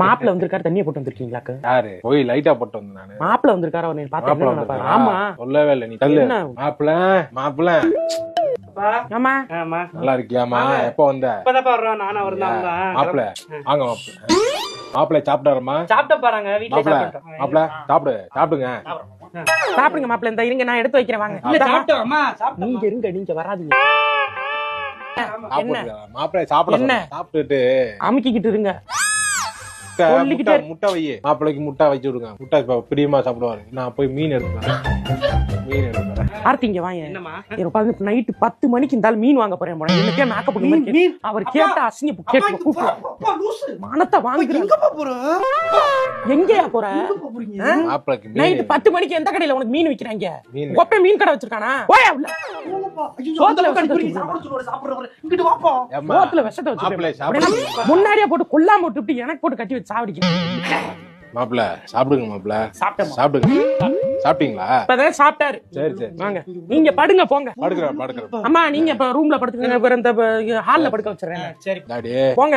மாப்பிள்ள வந்திருக்காரு, தண்ணியை போட்டு வந்திருக்கீங்களாக்கு? யாரு போய் லைட்டா போட்டு வந்து நானு. மாப்பிள்ள வந்திருக்காரு, அவனை பார்த்தேன். ஆமா சொல்லவே இல்லை. நீ தள்ளு. மாப்பிள்ள மாப்பிள்ள ஆமா நல்லா இருக்கியாமா? எப்ப வந்த? மாப்பிள்ள வாங்க மாப்பிள்ள. மாப்பிள்ள சாப்பிட்டாருமா? மாப்பிள்ள சாப்பிடுங்க. சாப்பிடுங்க மாப்பிள்ள. இந்த இருங்க, நான் எடுத்து வைக்கிறேன். வாங்க. நீங்க இருங்க, நீங்க வராதீங்க. மாப்பிள்ள சாப்பிட்டுட்டு அமுக்கிக்கிட்டு இருங்க. முட்டை வை. மாப்பிள்ளைக்கு முட்டை வச்சு விடுங்க. முட்டை பிரியமா சாப்பிடுவாரு. நான் போய் மீன் எடுத்துறேன். ஆர்த்தி இங்க வாங்க. நைட்டு 10 மணிக்கு இருந்தாலும் மீன் வாங்க போறேன். எனக்கே மேக்கப் பண்ணி அவர் கேட்ட அசிங்க மனத்தை வாங்குறேன். எங்கயா போற? நைட்டு 10 மணிக்கு எந்த கடையில உனக்கு மீன் விக்கிறாங்க? கொப்பை மீன் கடை வச்சிருக்கானா? முன்னாடியே போட்டு கொல்லாம விட்டு எனக்கு போட்டு கட்டி வச்சு சாவடிக்க. மாப்பிள்ள சாப்பிடுங்க. மாப்பிள்ள சாப்பிடுங்க. சாப்பிட்டீங்களா? இப்பதான் சாப்பிட்டாரு. சரி சரி வாங்க, நீங்க படுங்க. போங்க. படுக்கிறேன். அம்மா நீங்க இப்ப ரூம்ல படுத்துக்கங்க. இந்த ஹால்ல படுக்க வச்சிடுறேன். சரி டாடி போங்க.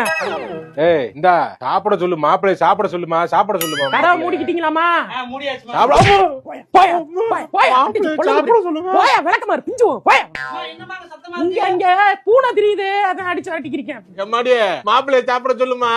ஏய் இந்தா சாப்பிட சொல்லு. மாப்பிள்ளை சாப்பிட சொல்லுமா? சாப்பிட சொல்லுமா? கதவை மூடிக்கிட்டீங்களாமா? மூடியாச்சு. சாப்பிட சொல்லுங்க. போயா விளக்கமாறு பிஞ்சுவோம். போயா. இங்க பூனை தெரியுது, அதான் அடிச்சு அடிக்கிறீங்க. மாப்பிள்ளை சாப்பிட சொல்லுமா?